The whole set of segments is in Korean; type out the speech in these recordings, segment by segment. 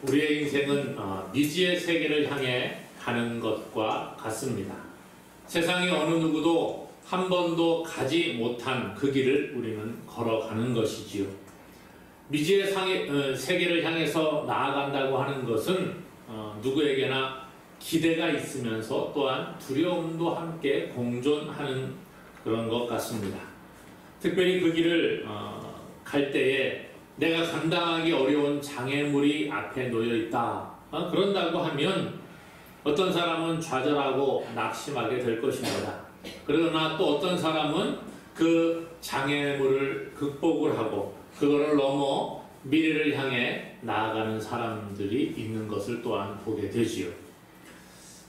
우리의 인생은 미지의 세계를 향해 가는 것과 같습니다. 세상의 어느 누구도 한 번도 가지 못한 그 길을 우리는 걸어가는 것이지요. 미지의 세계를 향해서 나아간다고 하는 것은 누구에게나 기대가 있으면서 또한 두려움도 함께 공존하는 그런 것 같습니다. 특별히 그 길을 갈 때에 내가 감당하기 어려운 장애물이 앞에 놓여 있다. 그런다고 하면 어떤 사람은 좌절하고 낙심하게 될 것입니다. 그러나 또 어떤 사람은 그 장애물을 극복을 하고 그거를 넘어 미래를 향해 나아가는 사람들이 있는 것을 또한 보게 되지요.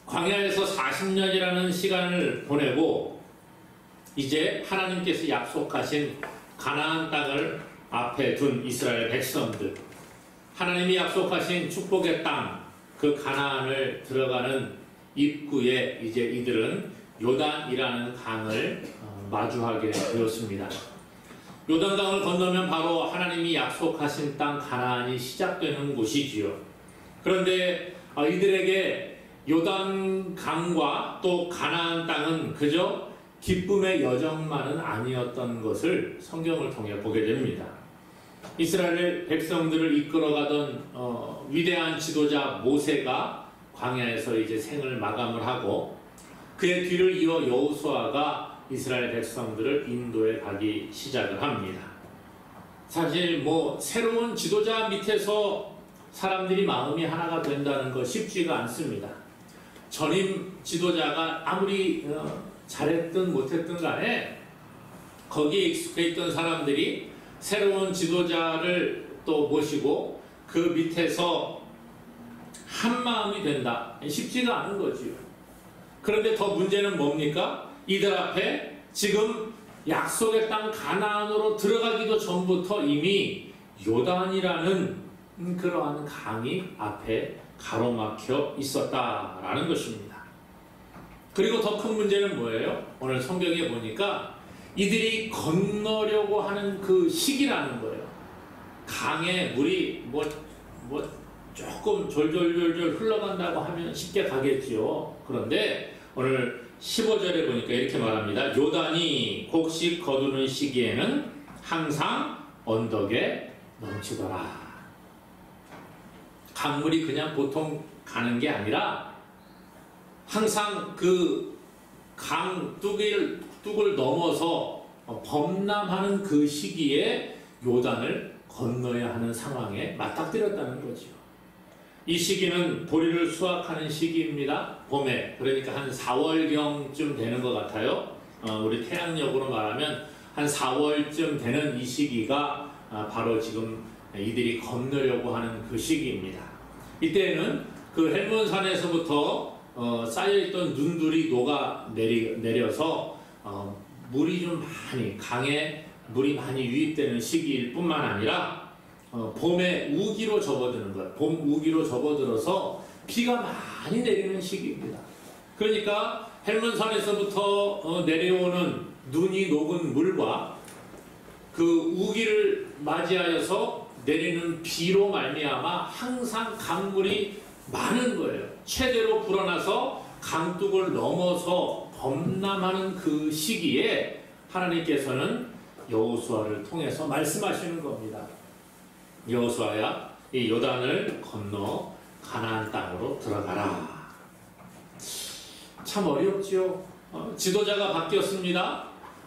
광야에서 40년이라는 시간을 보내고 이제 하나님께서 약속하신 가나안 땅을 앞에 둔 이스라엘 백성들, 하나님이 약속하신 축복의 땅, 그 가나안을 들어가는 입구에 이제 이들은 요단이라는 강을 마주하게 되었습니다. 요단강을 건너면 바로 하나님이 약속하신 땅 가나안이 시작되는 곳이지요. 그런데 이들에게 요단강과 또 가나안 땅은 그저 기쁨의 여정만은 아니었던 것을 성경을 통해 보게 됩니다. 이스라엘 백성들을 이끌어가던 위대한 지도자 모세가 광야에서 이제 생을 마감을 하고 그의 뒤를 이어 여호수아가 이스라엘 백성들을 인도에 가기 시작을 합니다. 사실 새로운 지도자 밑에서 사람들이 마음이 하나가 된다는 것 쉽지가 않습니다. 전임 지도자가 아무리 잘했든 못했든 간에 거기에 익숙해 있던 사람들이 새로운 지도자를 또 모시고 그 밑에서 한 마음이 된다. 쉽지가 않은 거지요. 그런데 더 문제는 뭡니까? 이들 앞에 지금 약속의 땅 가나안으로 들어가기도 전부터 이미 요단이라는 그러한 강이 앞에 가로막혀 있었다라는 것입니다. 그리고 더 큰 문제는 뭐예요? 오늘 성경에 보니까 이들이 건너려고 하는 그 시기라는 거예요. 강에 물이 조금 졸졸졸졸 흘러간다고 하면 쉽게 가겠지요. 그런데 오늘 15절에 보니까 이렇게 말합니다. 요단이 곡식 거두는 시기에는 항상 언덕에 넘치더라. 강물이 그냥 보통 가는 게 아니라 항상 그 강 뚝을 넘어서 범람하는 그 시기에 요단을 건너야 하는 상황에 맞닥뜨렸다는 거죠. 이 시기는 보리를 수확하는 시기입니다. 봄에, 그러니까 한 4월경쯤 되는 것 같아요. 우리 태양력으로 말하면 한 4월쯤 되는 이 시기가 바로 지금 이들이 건너려고 하는 그 시기입니다. 이때에는 그 헬몬산에서부터 쌓여있던 눈들이 녹아 내려서 물이 좀 많이, 강에 물이 많이 유입되는 시기일 뿐만 아니라 봄에 우기로 접어드는 거예요. 봄 우기로 접어들어서 비가 많이 내리는 시기입니다. 그러니까 헬몬산에서부터 내려오는 눈이 녹은 물과 그 우기를 맞이하여서 내리는 비로 말미암아 항상 강물이 많은 거예요. 최대로 불어나서 강둑을 넘어서 범람하는 그 시기에 하나님께서는 여호수아를 통해서 말씀하시는 겁니다. 여호수아야, 이 요단을 건너 가나안 땅으로 들어가라. 참 어렵지요. 지도자가 바뀌었습니다.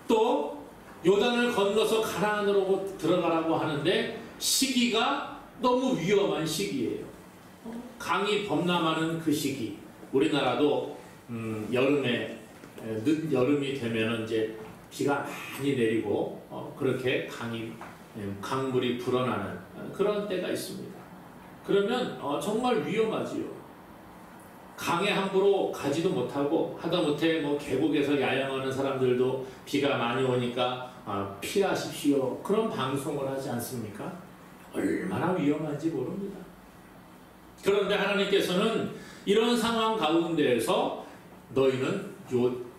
또 요단을 건너서 가나안으로 들어가라고 하는데 시기가 너무 위험한 시기예요. 강이 범람하는 그 시기. 우리나라도 여름에 늦여름이 되면 이제 비가 많이 내리고 그렇게 강물이 불어나는 그런 때가 있습니다. 그러면 정말 위험하지요. 강에 함부로 가지도 못하고 하다못해 계곡에서 야영하는 사람들도 비가 많이 오니까 피하십시오. 그런 방송을 하지 않습니까? 얼마나 위험한지 모릅니다. 그런데 하나님께서는 이런 상황 가운데에서 너희는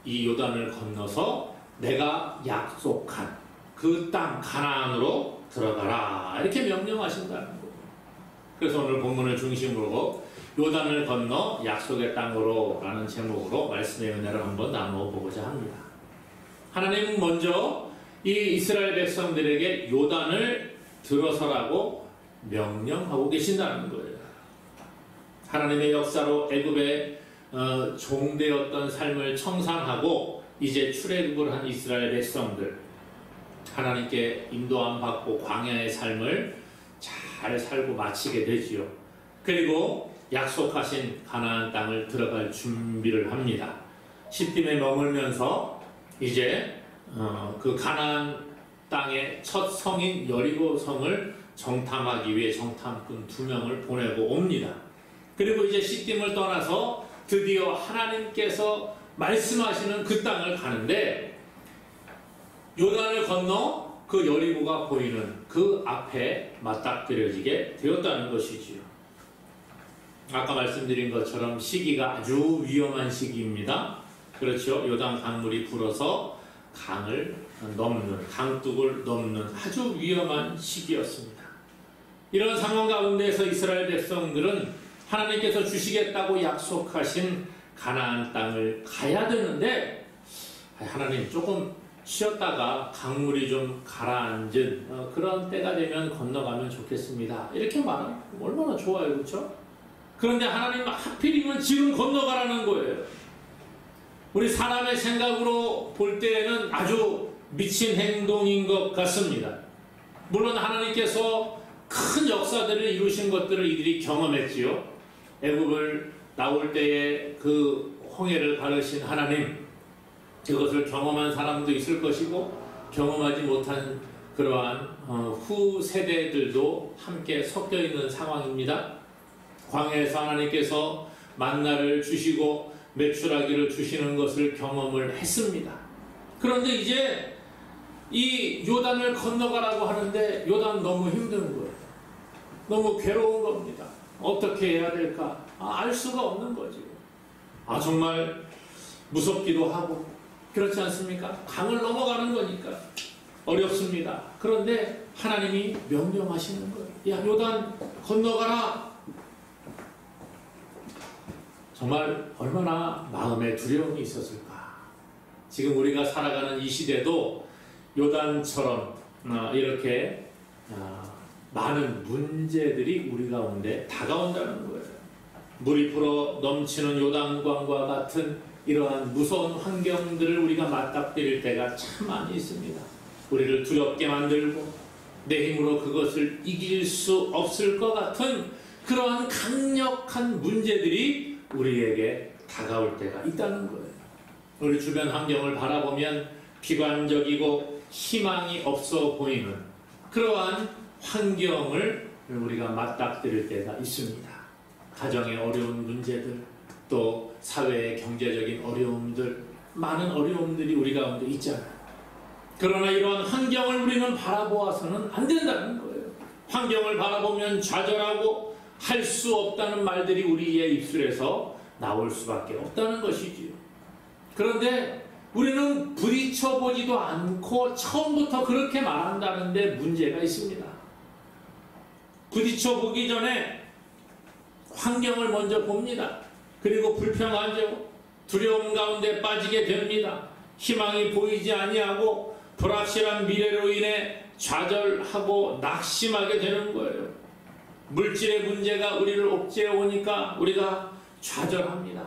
이 요단을 건너서 내가 약속한 그 땅 가나안으로 들어가라 이렇게 명령하신다는 거예요. 그래서 오늘 본문을 중심으로 요단을 건너 약속의 땅으로 라는 제목으로 말씀의 은혜를 한번 나누어 보고자 합니다. 하나님은 먼저 이 이스라엘 백성들에게 요단을 들어서라고 명령하고 계신다는 거예요. 하나님의 역사로 애굽의 종되었던 삶을 청산하고 이제 출애굽을 한 이스라엘 백성들, 하나님께 인도함 받고 광야의 삶을 잘 살고 마치게 되지요. 그리고 약속하신 가나안 땅을 들어갈 준비를 합니다. 시딤에 머물면서 이제 그 가나안 땅의 첫 성인 여리고 성을 정탐하기 위해 정탐꾼 2명을 보내고 옵니다. 그리고 이제 시딤을 떠나서 드디어 하나님께서 말씀하시는 그 땅을 가는데 요단을 건너 그 여리고가 보이는 그 앞에 맞닥뜨려지게 되었다는 것이지요. 아까 말씀드린 것처럼 시기가 아주 위험한 시기입니다. 그렇죠. 요단 강물이 불어서 강을 넘는, 강둑을 넘는 아주 위험한 시기였습니다. 이런 상황 가운데서 이스라엘 백성들은 하나님께서 주시겠다고 약속하신 가나안 땅을 가야 되는데 하나님 조금 쉬었다가 강물이 좀 가라앉은 그런 때가 되면 건너가면 좋겠습니다. 이렇게 말하면 얼마나 좋아요. 그렇죠? 그런데 하나님은 하필이면 지금 건너가라는 거예요. 우리 사람의 생각으로 볼 때에는 아주 미친 행동인 것 같습니다. 물론 하나님께서 큰 역사들을 이루신 것들을 이들이 경험했지요. 애굽을 나올 때에 그 홍해를 가르신 하나님, 그것을 경험한 사람도 있을 것이고 경험하지 못한 그러한 후 세대들도 함께 섞여 있는 상황입니다. 광야에서 하나님께서 만나를 주시고 메추라기를 주시는 것을 경험을 했습니다. 그런데 이제 이 요단을 건너가라고 하는데 요단 너무 힘든 거예요. 너무 괴로운 겁니다. 어떻게 해야 될까? 알 수가 없는 거지. 정말 무섭기도 하고 그렇지 않습니까? 강을 넘어가는 거니까 어렵습니다. 그런데 하나님이 명령하시는 거예요. 야, 요단 건너가라. 정말 얼마나 마음에 두려움이 있었을까. 지금 우리가 살아가는 이 시대도 요단처럼 이렇게 많은 문제들이 우리 가운데 다가온다는 거예요. 물이 불어 넘치는 요단강과 같은 이러한 무서운 환경들을 우리가 맞닥뜨릴 때가 참 많이 있습니다. 우리를 두렵게 만들고 내 힘으로 그것을 이길 수 없을 것 같은 그러한 강력한 문제들이 우리에게 다가올 때가 있다는 거예요. 우리 주변 환경을 바라보면 비관적이고 희망이 없어 보이는 그러한 환경을 우리가 맞닥뜨릴 때가 있습니다. 가정의 어려운 문제들, 또 사회의 경제적인 어려움들, 많은 어려움들이 우리 가운데 있잖아요. 그러나 이러한 환경을 우리는 바라보아서는 안 된다는 거예요. 환경을 바라보면 좌절하고 할 수 없다는 말들이 우리의 입술에서 나올 수밖에 없다는 것이지요. 그런데 우리는 부딪혀보지도 않고 처음부터 그렇게 말한다는데 문제가 있습니다. 부딪혀보기 전에 환경을 먼저 봅니다. 그리고 불평하죠. 두려움 가운데 빠지게 됩니다. 희망이 보이지 아니하고 불확실한 미래로 인해 좌절하고 낙심하게 되는 거예요. 물질의 문제가 우리를 옥죄해 오니까 우리가 좌절합니다.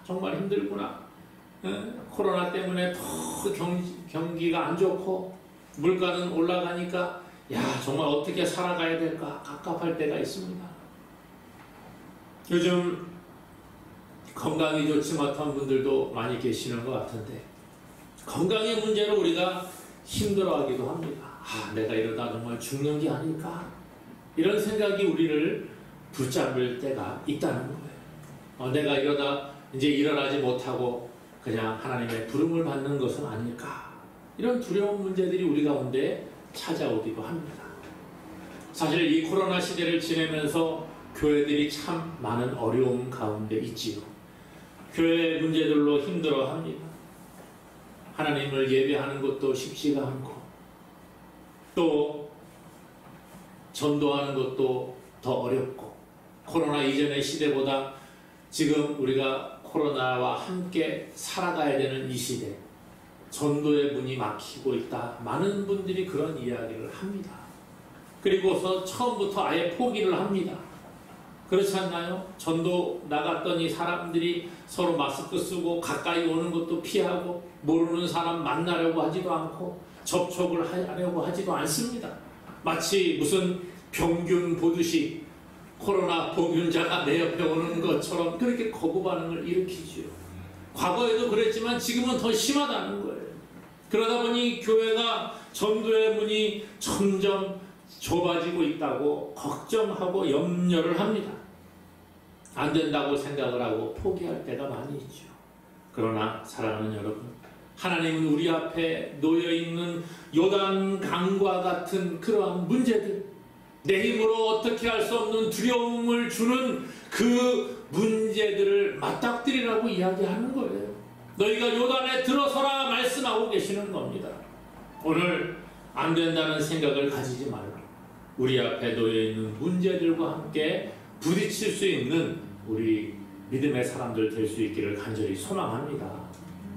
정말 힘들구나. 코로나 때문에 더 경기가 안 좋고 물가는 올라가니까 정말 어떻게 살아가야 될까 갑갑할 때가 있습니다. 요즘 건강이 좋지 못한 분들도 많이 계시는 것 같은데 건강의 문제로 우리가 힘들어하기도 합니다. 내가 이러다 정말 죽는 게 아닐까? 이런 생각이 우리를 붙잡을 때가 있다는 거예요. 내가 이러다 이제 일어나지 못하고 그냥 하나님의 부름을 받는 것은 아닐까? 이런 두려운 문제들이 우리 가운데 찾아오기도 합니다. 사실 이 코로나 시대를 지내면서 교회들이 참 많은 어려움 가운데 있지요. 교회 문제들로 힘들어합니다. 하나님을 예배하는 것도 쉽지가 않고 또 전도하는 것도 더 어렵고 코로나 이전의 시대보다 지금 우리가 코로나와 함께 살아가야 되는 이 시대, 전도의 문이 막히고 있다. 많은 분들이 그런 이야기를 합니다. 그리고서 처음부터 아예 포기를 합니다. 그렇지 않나요? 전도 나갔더니 사람들이 서로 마스크 쓰고 가까이 오는 것도 피하고 모르는 사람 만나려고 하지도 않고 접촉을 하려고 하지도 않습니다. 마치 무슨 병균 보듯이 코로나 보균자가 내 옆에 오는 것처럼 그렇게 거부 반응을 일으키지요. 과거에도 그랬지만 지금은 더 심하다는 거예요. 그러다 보니 교회가 전도의 문이 점점 좁아지고 있다고 걱정하고 염려를 합니다. 안 된다고 생각을 하고 포기할 때가 많이 있죠. 그러나 사랑하는 여러분, 하나님은 우리 앞에 놓여있는 요단 강과 같은 그러한 문제들, 내 힘으로 어떻게 할 수 없는 두려움을 주는 그 문제들을 맞닥뜨리라고 이야기하는 거예요. 너희가 요단에 들어서라 말씀하고 계시는 겁니다. 오늘 안 된다는 생각을 가지지 말고 우리 앞에 놓여있는 문제들과 함께 부딪힐 수 있는 우리 믿음의 사람들 될 수 있기를 간절히 소망합니다.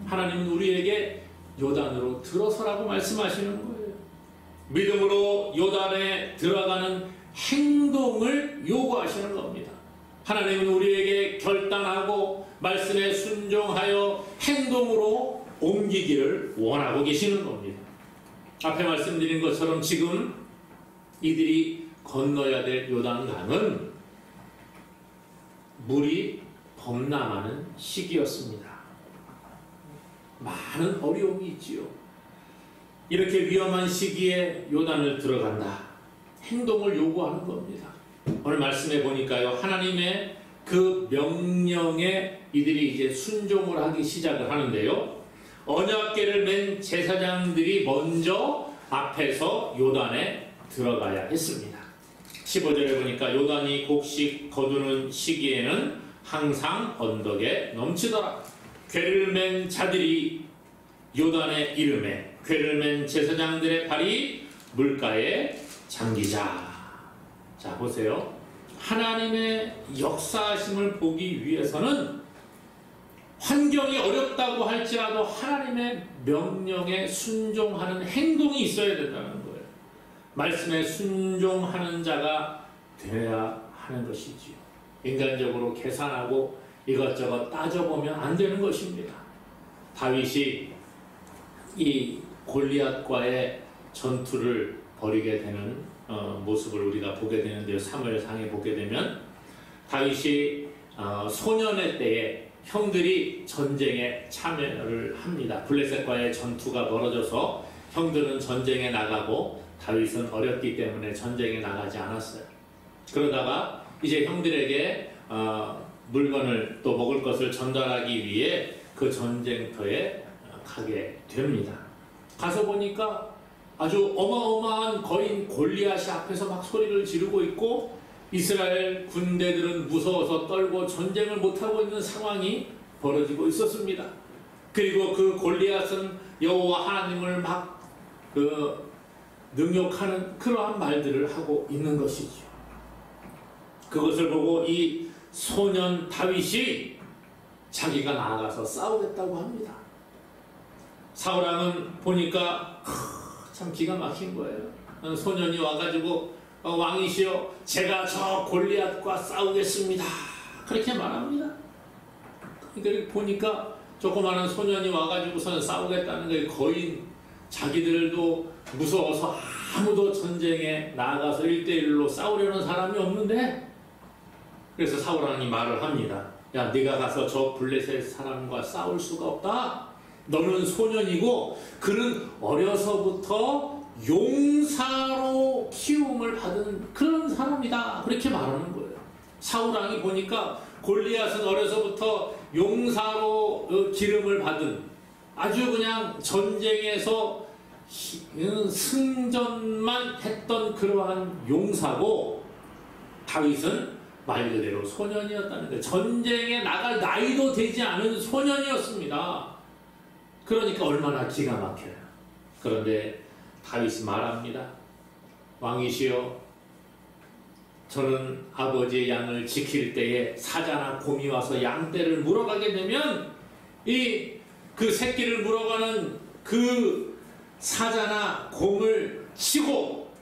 하나님은 우리에게 요단으로 들어서라고 말씀하시는 거예요. 믿음으로 요단에 들어가는 행동을 요구하시는 겁니다. 하나님은 우리에게 결단하고 말씀에 순종하여 행동으로 옮기기를 원하고 계시는 겁니다. 앞에 말씀드린 것처럼 지금 이들이 건너야 될 요단강은 물이 범람하는 시기였습니다. 많은 어려움이 있지요. 이렇게 위험한 시기에 요단을 들어간다. 행동을 요구하는 겁니다. 오늘 말씀해 보니까요, 하나님의 그 명령에 이들이 이제 순종을 하기 시작을 하는데요. 언약궤를 맨 제사장들이 먼저 앞에서 요단에 들어가야 했습니다. 15절에 보니까 요단이 곡식 거두는 시기에는 항상 언덕에 넘치더라. 궤를 맨 자들이 요단에 이르매 궤를 맨 제사장들의 발이 물가에 잠기자. 자, 보세요. 하나님의 역사하심을 보기 위해서는 환경이 어렵다고 할지라도 하나님의 명령에 순종하는 행동이 있어야 된다는 거예요. 말씀에 순종하는 자가 되어야 하는 것이지요. 인간적으로 계산하고 이것저것 따져보면 안 되는 것입니다. 다윗이 이 골리앗과의 전투를 벌이게 되는 모습을 우리가 보게 되는데요. 사무엘상에 보게 되면 다윗이 소년의 때에 형들이 전쟁에 참여를 합니다. 블레셋과의 전투가 벌어져서 형들은 전쟁에 나가고 다윗은 어렸기 때문에 전쟁에 나가지 않았어요. 그러다가 이제 형들에게 물건을 또 먹을 것을 전달하기 위해 그 전쟁터에 가게 됩니다. 가서 보니까 아주 어마어마한 거인 골리앗이 앞에서 막 소리를 지르고 있고 이스라엘 군대들은 무서워서 떨고 전쟁을 못하고 있는 상황이 벌어지고 있었습니다. 그리고 그 골리앗은 여호와 하나님을 막 능욕하는 그러한 말들을 하고 있는 것이죠. 그것을 보고 이 소년 다윗이 자기가 나아가서 싸우겠다고 합니다. 사울왕은 보니까 참 기가 막힌 거예요. 소년이 와가지고 왕이시여 제가 저 골리앗과 싸우겠습니다. 그렇게 말합니다. 그러니까 보니까 조그마한 소년이 와가지고서는 싸우겠다는 게 거의 자기들도 무서워서 아무도 전쟁에 나아가서 1대1로 싸우려는 사람이 없는데 그래서 사울왕이 말을 합니다. 야, 네가 가서 저 블레셋 사람과 싸울 수가 없다. 너는 소년이고 그는 어려서부터 용사로 키움을 받은 그런 사람이다. 그렇게 말하는 거예요. 사울왕이 보니까 골리앗은 어려서부터 용사로 기름을 받은 아주 그냥 전쟁에서 승전만 했던 그러한 용사고 다윗은 말 그대로 소년이었다는 거예요. 전쟁에 나갈 나이도 되지 않은 소년이었습니다. 그러니까 얼마나 기가 막혀요. 그런데 다윗이 말합니다. 왕이시여 저는 아버지의 양을 지킬 때에 사자나 곰이 와서 양떼를 물어가게 되면 그 새끼를 물어가는 그 사자나 곰을 치고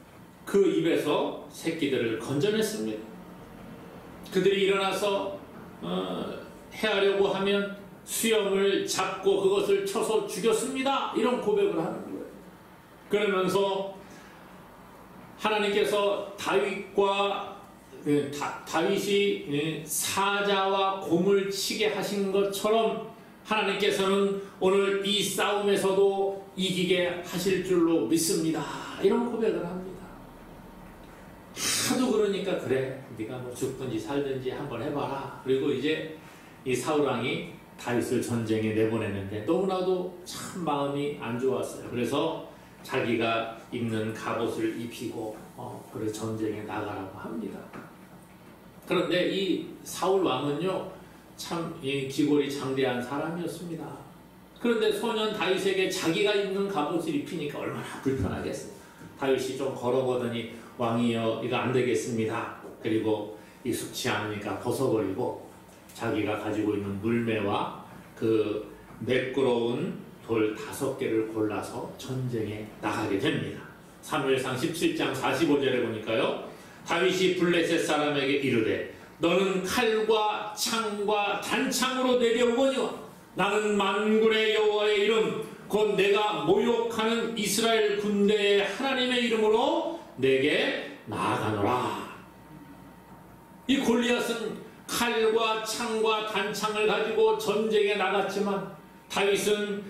그 입에서 새끼들을 건져냈습니다. 그들이 일어나서 해하려고 하면 수염을 잡고 그것을 쳐서 죽였습니다. 이런 고백을 하는 거예요. 그러면서 하나님께서 다윗이 사자와 곰을 치게 하신 것처럼 하나님께서는 오늘 이 싸움에서도 이기게 하실 줄로 믿습니다. 이런 고백을 합니다. 하도 그러니까 그래, 네가 뭐 죽든지 살든지 한번 해봐라. 그리고 이제 이 사울왕이 다윗을 전쟁에 내보냈는데 너무나도 참 마음이 안 좋았어요. 그래서 자기가 입는 갑옷을 입히고 그래 전쟁에 나가라고 합니다. 그런데 이 사울 왕은요 참 기골이 장대한 사람이었습니다. 그런데 소년 다윗에게 자기가 입는 갑옷을 입히니까 얼마나 불편하겠어요. 다윗이 좀 걸어보더니 왕이여 이거 안 되겠습니다. 그리고 익숙치 않으니까 벗어버리고 자기가 가지고 있는 물매와 그 매끄러운 돌 5개를 골라서 전쟁에 나가게 됩니다. 사무엘상 17장 45절에 보니까요. 다윗이 블레셋 사람에게 이르되 너는 칼과 창과 단창으로 내려오거니와 나는 만군의 여호와의 이름 곧 내가 모욕하는 이스라엘 군대의 하나님의 이름으로 내게 나아가노라. 이 골리앗은 칼과 창과 단창을 가지고 전쟁에 나갔지만 다윗은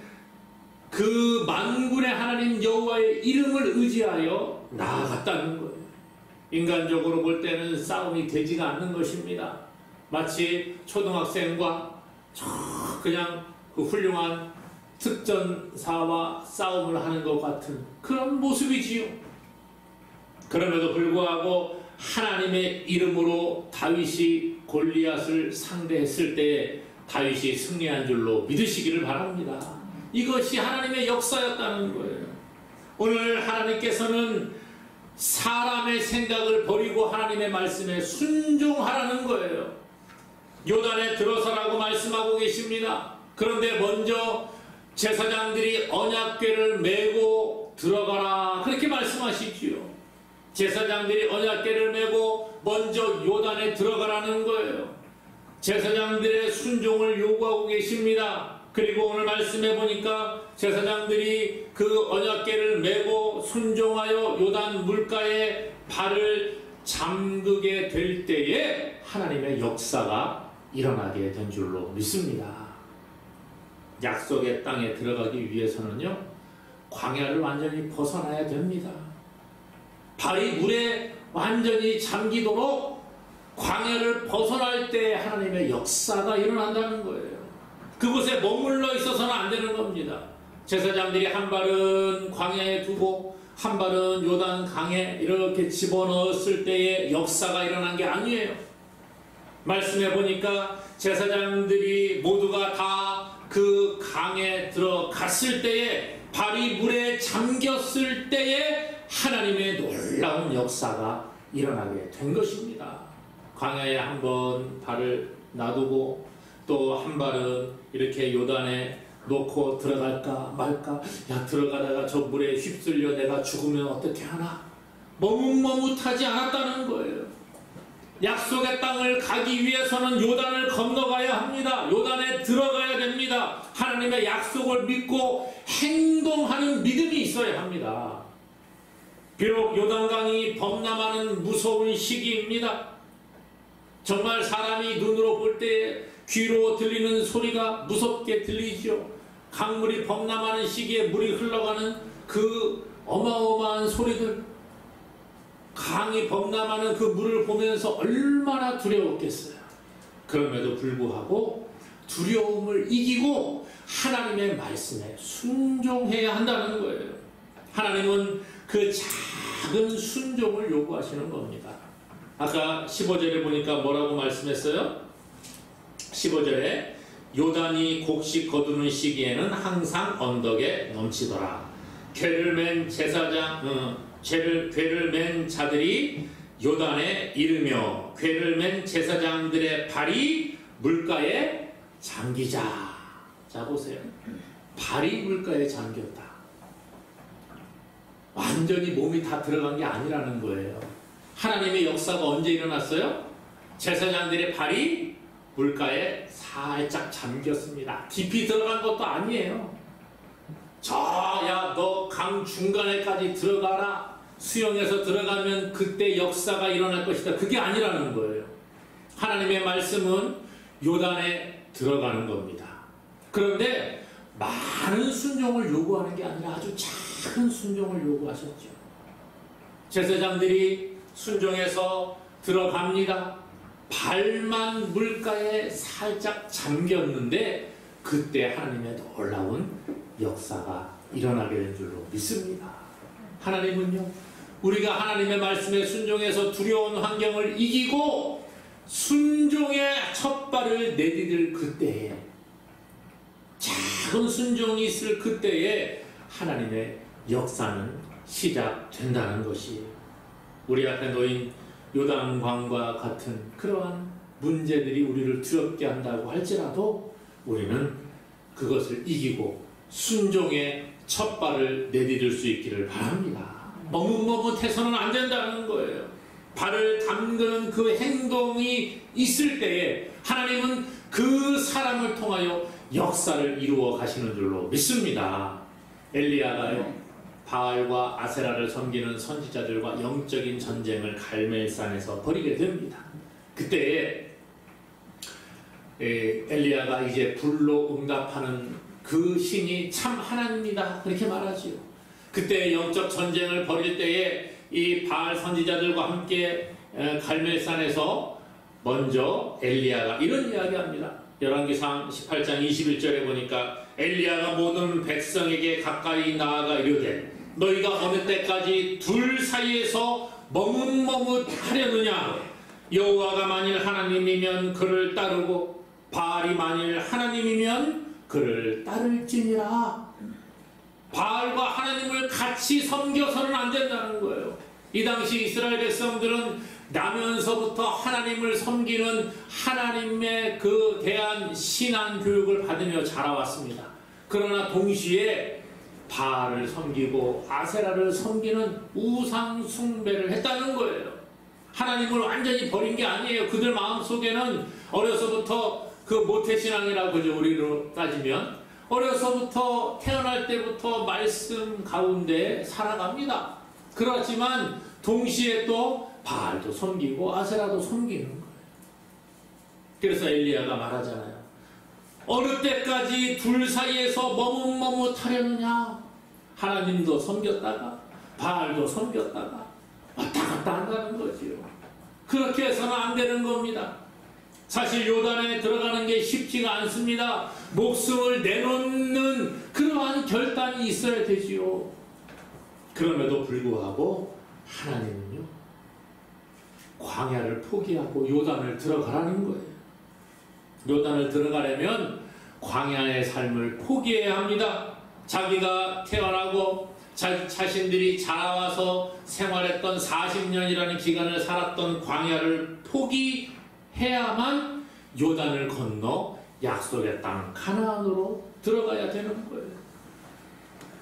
그 만군의 하나님 여호와의 이름을 의지하여 나아갔다는 거예요. 인간적으로 볼 때는 싸움이 되지가 않는 것입니다. 마치 초등학생과 그냥 그 훌륭한 특전사와 싸움을 하는 것 같은 그런 모습이지요. 그럼에도 불구하고 하나님의 이름으로 다윗이 골리앗을 상대했을 때 다윗이 승리한 줄로 믿으시기를 바랍니다. 이것이 하나님의 역사였다는 거예요. 오늘 하나님께서는 사람의 생각을 버리고 하나님의 말씀에 순종하라는 거예요. 요단에 들어서라고 말씀하고 계십니다. 그런데 먼저 제사장들이 언약궤를 메고 들어가라 그렇게 말씀하시지요. 제사장들이 언약궤를 메고 먼저 요단에 들어가라는 거예요. 제사장들의 순종을 요구하고 계십니다. 그리고 오늘 말씀해 보니까 제사장들이 그 언약궤를 메고 순종하여 요단 물가에 발을 잠그게 될 때에 하나님의 역사가 일어나게 된 줄로 믿습니다. 약속의 땅에 들어가기 위해서는요 광야를 완전히 벗어나야 됩니다. 발이 물에 완전히 잠기도록 광야를 벗어날 때 하나님의 역사가 일어난다는 거예요. 그곳에 머물러 있어서는 안 되는 겁니다. 제사장들이 한 발은 광야에 두고 한 발은 요단 강에 이렇게 집어넣었을 때의 역사가 일어난 게 아니에요. 말씀해 보니까 제사장들이 모두가 다 그 강에 들어갔을 때에 발이 물에 잠겼을 때에 하나님의 놀라운 역사가 일어나게 된 것입니다. 광야에 한 번 발을 놔두고 또 한 발은 이렇게 요단에 놓고 들어갈까 말까, 야 들어가다가 저 물에 휩쓸려 내가 죽으면 어떻게 하나, 머뭇머뭇하지 않았다는 거예요. 약속의 땅을 가기 위해서는 요단을 건너가야 합니다. 요단에 들어가야 됩니다. 하나님의 약속을 믿고 행동하는 믿음이 있어야 합니다. 비록 요단강이 범람하는 무서운 시기입니다. 정말 사람이 눈으로 볼 때 귀로 들리는 소리가 무섭게 들리죠. 강물이 범람하는 시기에 물이 흘러가는 그 어마어마한 소리들, 강이 범람하는 그 물을 보면서 얼마나 두려웠겠어요. 그럼에도 불구하고 두려움을 이기고 하나님의 말씀에 순종해야 한다는 거예요. 하나님은 그 작은 순종을 요구하시는 겁니다. 아까 15절에 보니까 뭐라고 말씀했어요? 15절에 요단이 곡식 거두는 시기에는 항상 언덕에 넘치더라. 괴를 맨 제사장, 괴를 맨 자들이 요단에 이르며 궤를 맨 제사장들의 발이 물가에 잠기자. 자 보세요. 발이 물가에 잠겼다. 완전히 몸이 다 들어간 게 아니라는 거예요. 하나님의 역사가 언제 일어났어요? 제사장들의 발이 물가에 살짝 잠겼습니다. 깊이 들어간 것도 아니에요. 야, 너 강 중간에까지 들어가라. 수영해서 들어가면 그때 역사가 일어날 것이다. 그게 아니라는 거예요. 하나님의 말씀은 요단에 들어가는 겁니다. 그런데 많은 순종을 요구하는 게 아니라 아주 작은 순종을 요구하셨죠. 제사장들이 순종해서 들어갑니다. 발만 물가에 살짝 잠겼는데 그때 하나님의 놀라운 역사가 일어나게 된 줄로 믿습니다. 하나님은요, 우리가 하나님의 말씀에 순종해서 두려운 환경을 이기고 순종의 첫 발을 내디딜 그때에, 작은 순종이 있을 그때에 하나님의 역사는 시작된다는 것이, 우리 앞에 놓인 요단강과 같은 그러한 문제들이 우리를 두렵게 한다고 할지라도 우리는 그것을 이기고 순종의 첫 발을 내디딜 수 있기를 바랍니다. 머뭇머뭇해서는 안 된다는 거예요. 발을 담그는 그 행동이 있을 때에 하나님은 그 사람을 통하여 역사를 이루어 가시는 줄로 믿습니다. 엘리야가요, 바알과 아세라를 섬기는 선지자들과 영적인 전쟁을 갈멜산에서 벌이게 됩니다. 그때에 엘리야가 이제 불로 응답하는 그 신이 참 하나님이다, 그렇게 말하지요. 그때 영적 전쟁을 벌일 때에 이 바알 선지자들과 함께 갈멜산에서 먼저 엘리야가 이런 이야기합니다. 열왕기상 18장 21절에 보니까 엘리야가 모든 백성에게 가까이 나아가 이르되 너희가 어느 때까지 둘 사이에서 머뭇머뭇하려느냐. 여호와가 만일 하나님이면 그를 따르고 바알이 만일 하나님이면 그를 따를지니라. 바알과 하나님을 같이 섬겨서는 안 된다는 거예요. 이 당시 이스라엘 백성들은 나면서부터 하나님을 섬기는 하나님의 그 대한 신앙 교육을 받으며 자라왔습니다. 그러나 동시에 바알을 섬기고 아세라를 섬기는 우상 숭배를 했다는 거예요. 하나님을 완전히 버린 게 아니에요. 그들 마음속에는 어려서부터 그 모태신앙이라고 그죠, 우리로 따지면 어려서부터 태어날 때부터 말씀 가운데 살아갑니다. 그렇지만 동시에 또 바알도 섬기고 아세라도 섬기는 거예요. 그래서 엘리야가 말하잖아요. 어느 때까지 둘 사이에서 머뭇머뭇하려느냐. 하나님도 섬겼다가 바알도 섬겼다가 왔다 갔다 한다는 거지요. 그렇게 해서는 안 되는 겁니다. 사실 요단에 들어가는 게 쉽지가 않습니다. 목숨을 내놓는 그러한 결단이 있어야 되지요. 그럼에도 불구하고 하나님은요, 광야를 포기하고 요단을 들어가라는 거예요. 요단을 들어가려면 광야의 삶을 포기해야 합니다. 자기가 태어나고 자신들이 자라와서 생활했던 40년이라는 기간을 살았던 광야를 포기해야만 요단을 건너 약속의 땅 가나안으로 들어가야 되는 거예요.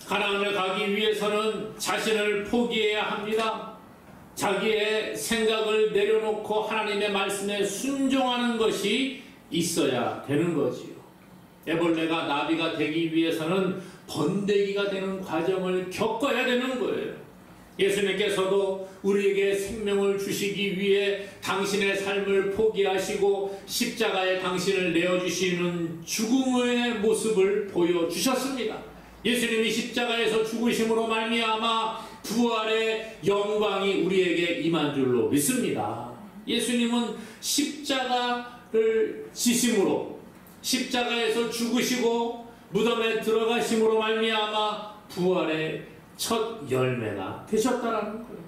가나안을 가기 위해서는 자신을 포기해야 합니다. 자기의 생각을 내려놓고 하나님의 말씀에 순종하는 것이 있어야 되는 거지요. 애벌레가 나비가 되기 위해서는 번데기가 되는 과정을 겪어야 되는 거예요. 예수님께서도 우리에게 생명을 주시기 위해 당신의 삶을 포기하시고 십자가에 당신을 내어주시는 죽음의 모습을 보여주셨습니다. 예수님이 십자가에서 죽으심으로 말미암아 부활의 영광이 우리에게 임한 줄로 믿습니다. 예수님은 십자가를 지심으로, 십자가에서 죽으시고 무덤에 들어가심으로 말미암아 부활의 첫 열매가 되셨다라는 거예요.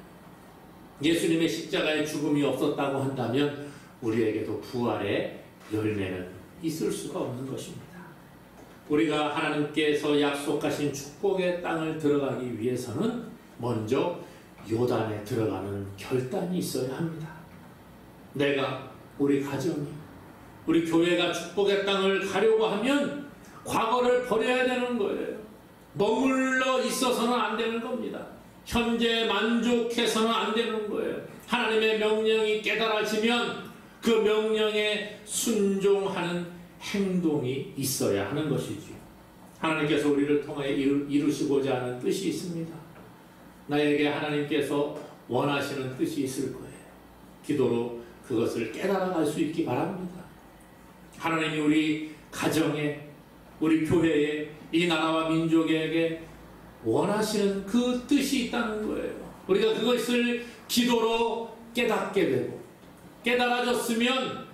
예수님의 십자가의 죽음이 없었다고 한다면 우리에게도 부활의 열매는 있을 수가 없는 것입니다. 우리가 하나님께서 약속하신 축복의 땅을 들어가기 위해서는 먼저 요단에 들어가는 결단이 있어야 합니다. 내가, 우리 가정이, 우리 교회가 축복의 땅을 가려고 하면 과거를 버려야 되는 거예요. 머물러 있어서는 안 되는 겁니다. 현재 만족해서는 안 되는 거예요. 하나님의 명령이 깨달아지면 그 명령에 순종하는 행동이 있어야 하는 것이지요. 하나님께서 우리를 통해 이루시고자 하는 뜻이 있습니다. 나에게 하나님께서 원하시는 뜻이 있을 거예요. 기도로 그것을 깨달아갈 수 있기 바랍니다. 하나님이 우리 가정에, 우리 교회에, 이 나라와 민족에게 원하시는 그 뜻이 있다는 거예요. 우리가 그것을 기도로 깨닫게 되고, 깨달아졌으면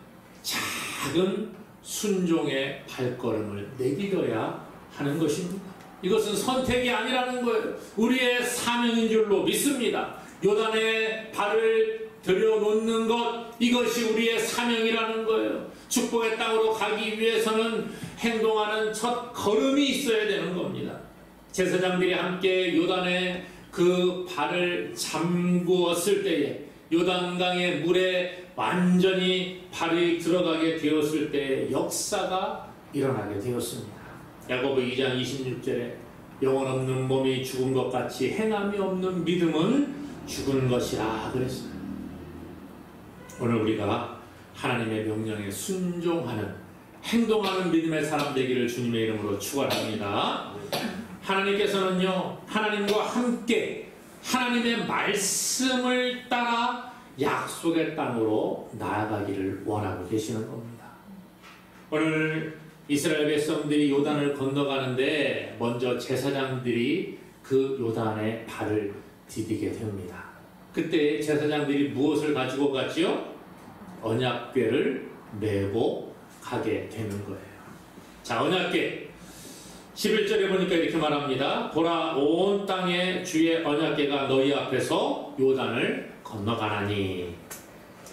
작은 순종의 발걸음을 내디뎌야 하는 것입니다. 이것은 선택이 아니라는 거예요. 우리의 사명인 줄로 믿습니다. 요단에 발을 들여놓는 것, 이것이 우리의 사명이라는 거예요. 축복의 땅으로 가기 위해서는 행동하는 첫 걸음이 있어야 되는 겁니다. 제사장들이 함께 요단에 그 발을 잠그었을 때에, 요단강의 물에 완전히 발이 들어가게 되었을 때에 역사가 일어나게 되었습니다. 야고보 2장 26절에 영혼 없는 몸이 죽은 것 같이 행함이 없는 믿음은 죽은 것이라 그랬어요. 오늘 우리가 하나님의 명령에 순종하는, 행동하는 믿음의 사람 되기를 주님의 이름으로 축원합니다. 하나님께서는요, 하나님과 함께 하나님의 말씀을 따라 약속의 땅으로 나아가기를 원하고 계시는 겁니다. 오늘 이스라엘 백성들이 요단을 건너가는데 먼저 제사장들이 그 요단에 발을 디디게 됩니다. 그때 제사장들이 무엇을 가지고 갔지요? 언약궤를 메고 가게 되는 거예요. 자, 언약궤 11절에 보니까 이렇게 말합니다. 보라, 온 땅에 주의 언약궤가 너희 앞에서 요단을 건너가나니.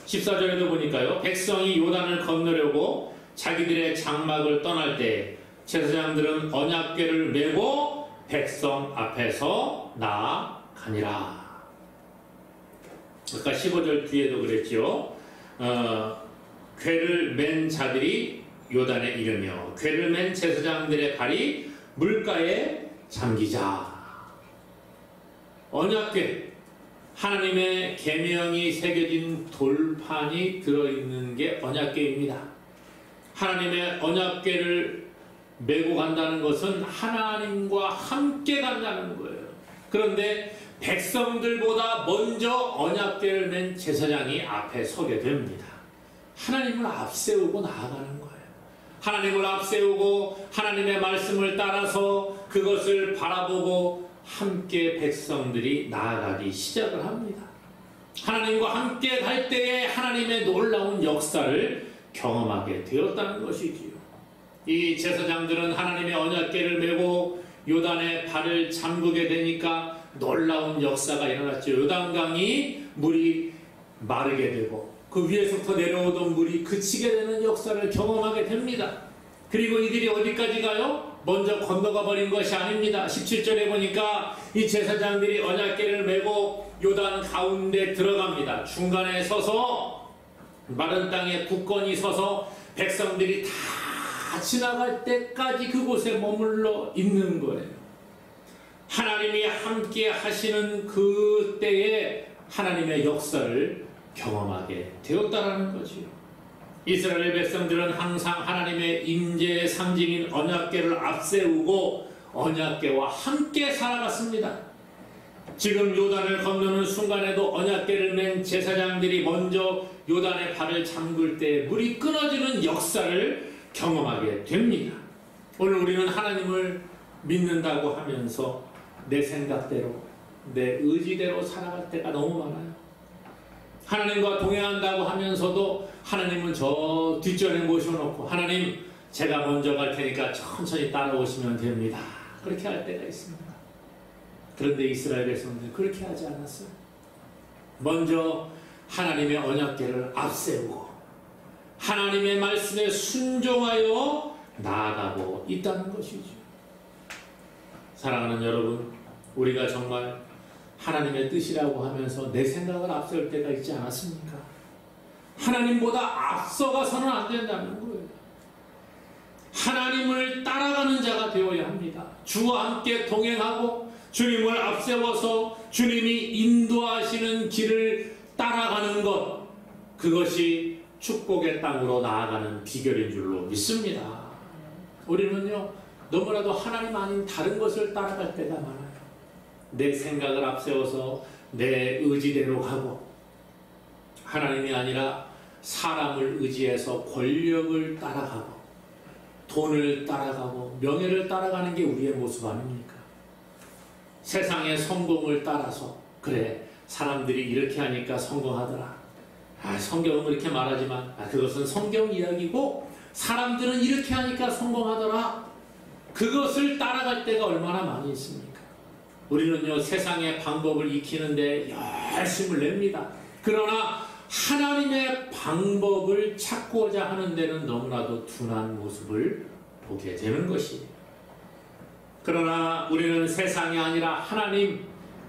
14절에도 보니까요, 백성이 요단을 건너려고 자기들의 장막을 떠날 때 제사장들은 언약궤를 메고 백성 앞에서 나아가니라. 아까 15절 뒤에도 그랬죠. 궤를 맨 자들이 요단에 이르며 궤를 맨 제사장들의 발이 물가에 잠기자. 언약궤, 하나님의 계명이 새겨진 돌판이 들어있는 게 언약궤입니다. 하나님의 언약궤를 메고 간다는 것은 하나님과 함께 간다는 거예요. 그런데 백성들보다 먼저 언약궤를 맨 제사장이 앞에 서게 됩니다. 하나님을 앞세우고 나아가는 거예요. 하나님을 앞세우고 하나님의 말씀을 따라서 그것을 바라보고 함께 백성들이 나아가기 시작을 합니다. 하나님과 함께 갈 때에 하나님의 놀라운 역사를 경험하게 되었다는 것이지요. 이 제사장들은 하나님의 언약궤를 메고 요단의 발을 잠그게 되니까 놀라운 역사가 일어났죠. 요단강이 물이 마르게 되고 그 위에서부터 내려오던 물이 그치게 되는 역사를 경험하게 됩니다. 그리고 이들이 어디까지 가요? 먼저 건너가 버린 것이 아닙니다. 17절에 보니까 이 제사장들이 언약궤를 메고 요단 가운데 들어갑니다. 중간에 서서 마른 땅에 굳건히 서서 백성들이 다 지나갈 때까지 그곳에 머물러 있는 거예요. 하나님이 함께 하시는 그 때에 하나님의 역사를 경험하게 되었다라는 거지요. 이스라엘 백성들은 항상 하나님의 임재의 상징인 언약궤를 앞세우고 언약궤와 함께 살아갔습니다. 지금 요단을 건너는 순간에도 언약궤를 맨 제사장들이 먼저 요단의 발을 잠글 때 물이 끊어지는 역사를 경험하게 됩니다. 오늘 우리는 하나님을 믿는다고 하면서 내 생각대로, 내 의지대로 살아갈 때가 너무 많아요. 하나님과 동행한다고 하면서도 하나님은 저 뒷전에 모셔놓고 하나님 제가 먼저 갈 테니까 천천히 따라오시면 됩니다. 그렇게 할 때가 있습니다. 그런데 이스라엘 백성들은 그렇게 하지 않았어요. 먼저 하나님의 언약궤를 앞세우고 하나님의 말씀에 순종하여 나아가고 있다는 것이죠. 사랑하는 여러분, 우리가 정말 하나님의 뜻이라고 하면서 내 생각을 앞세울 때가 있지 않았습니까? 하나님보다 앞서가서는 안 된다는 거예요. 하나님을 따라가는 자가 되어야 합니다. 주와 함께 동행하고 주님을 앞세워서 주님이 인도하시는 길을 따라가는 것, 그것이 축복의 땅으로 나아가는 비결인 줄로 믿습니다. 우리는요, 너무나도 하나님 아닌 다른 것을 따라갈 때가 많아요. 내 생각을 앞세워서 내 의지대로 가고, 하나님이 아니라 사람을 의지해서 권력을 따라가고 돈을 따라가고 명예를 따라가는 게 우리의 모습 아닙니까? 세상의 성공을 따라서, 그래 사람들이 이렇게 하니까 성공하더라, 성경은 그렇게 말하지만 그것은 성경 이야기고 사람들은 이렇게 하니까 성공하더라, 그것을 따라갈 때가 얼마나 많이 있습니까? 우리는요, 세상의 방법을 익히는데 열심을 냅니다. 그러나 하나님의 방법을 찾고자 하는 데는 너무나도 둔한 모습을 보게 되는 것이에요. 그러나 우리는 세상이 아니라 하나님,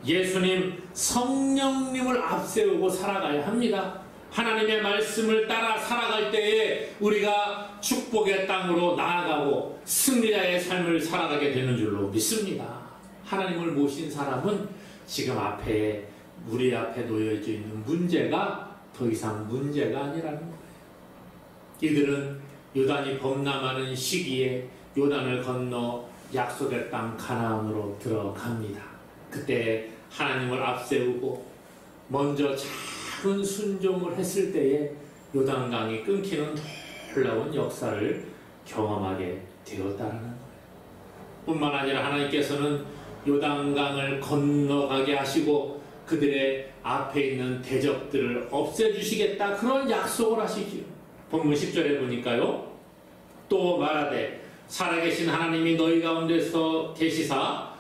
예수님, 성령님을 앞세우고 살아가야 합니다. 하나님의 말씀을 따라 살아갈 때에 우리가 축복의 땅으로 나아가고 승리자의 삶을 살아가게 되는 줄로 믿습니다. 하나님을 모신 사람은 지금 우리 앞에 놓여져 있는 문제가 더 이상 문제가 아니라는 거예요. 이들은 요단이 범람하는 시기에 요단을 건너 약속의 땅 가나안으로 들어갑니다. 그때 하나님을 앞세우고 먼저 작은 순종을 했을 때에 요단강이 끊기는 놀라운 역사를 경험하게 되었다는 거예요. 뿐만 아니라 하나님께서는 요단강을 건너가게 하시고 그들의 앞에 있는 대적들을 없애주시겠다, 그런 약속을 하시지요. 본문 10절에 보니까요, 또 말하되 살아계신 하나님이 너희 가운데서 계시사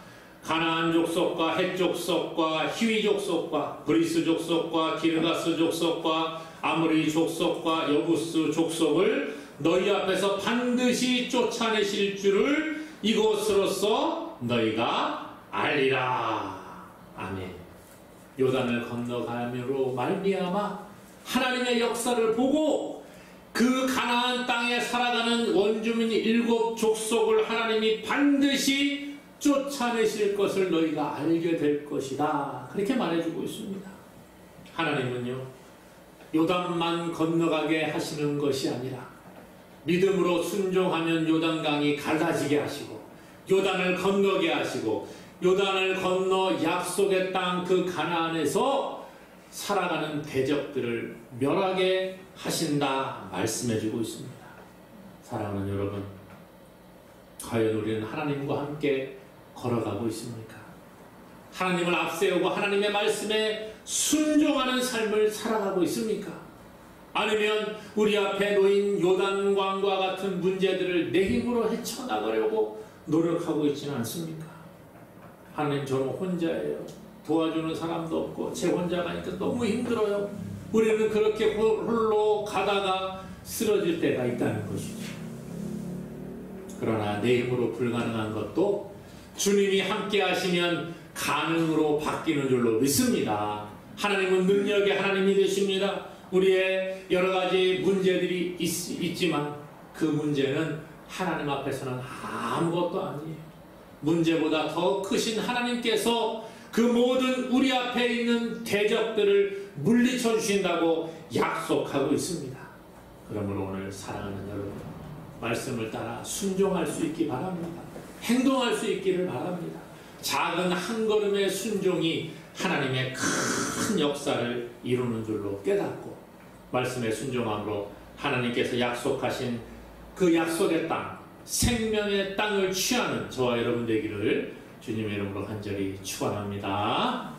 가나안 족속과 헷 족속과 히위 족속과 브리스 족속과 기르가스 족속과 아모리 족속과 여부스 족속을 너희 앞에서 반드시 쫓아내실 줄을 이곳으로서 너희가 알리라. 아멘. 요단을 건너감으로 말미암아 하나님의 역사를 보고 그 가나안 땅에 살아가는 원주민 7 족속을 하나님이 반드시 쫓아내실 것을 너희가 알게 될 것이다, 그렇게 말해주고 있습니다. 하나님은요, 요단만 건너가게 하시는 것이 아니라 믿음으로 순종하면 요단강이 갈라지게 하시고 요단을 건너게 하시고 요단을 건너 약속의 땅 그 가나안에서 살아가는 대적들을 멸하게 하신다 말씀해주고 있습니다. 사랑하는 여러분, 과연 우리는 하나님과 함께 걸어가고 있습니까? 하나님을 앞세우고 하나님의 말씀에 순종하는 삶을 살아가고 있습니까? 아니면 우리 앞에 놓인 요단강과 같은 문제들을 내 힘으로 헤쳐나가려고 노력하고 있지는 않습니까? 하나님, 저는 혼자예요. 도와주는 사람도 없고 제 혼자 가니까 너무 힘들어요. 우리는 그렇게 홀로 가다가 쓰러질 때가 있다는 것이죠. 그러나 내 힘으로 불가능한 것도 주님이 함께 하시면 가능으로 바뀌는 줄로 믿습니다. 하나님은 능력의 하나님이 되십니다. 우리의 여러 가지 문제들이 있지만 그 문제는 하나님 앞에서는 아무것도 아니에요. 문제보다 더 크신 하나님께서 그 모든 우리 앞에 있는 대적들을 물리쳐 주신다고 약속하고 있습니다. 그러므로 오늘 사랑하는 여러분, 말씀을 따라 순종할 수 있기 바랍니다. 행동할 수 있기를 바랍니다. 작은 한 걸음의 순종이 하나님의 큰 역사를 이루는 줄로 깨닫고 말씀에 순종함으로 하나님께서 약속하신 그 약속의 땅, 생명의 땅을 취하는 저와 여러분 되기를 주님의 이름으로 간절히 축원합니다.